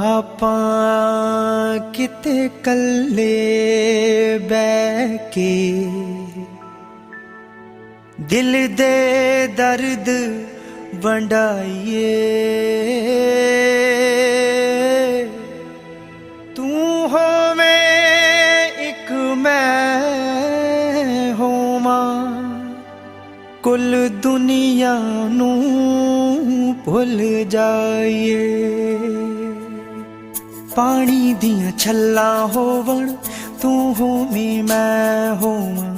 ਆਪਾਂ ਕਿਤੇ ਕੱਲੇ ਬਹਿ ਕੇ ਦਿਲ ਦੇ ਦਰਦ ਵੰਡਾਈਏ। ਤੂੰ ਹੋਵੇਂ ਇੱਕ ਮੈਂ ਹੋਵਾਂ, ਕੁੱਲ ਦੁਨੀਆ ਨੂੰ ਭੁੱਲ ਜਾਈਏ। पानी दियां छल्लां होवण, तू होवीं मैं होवां।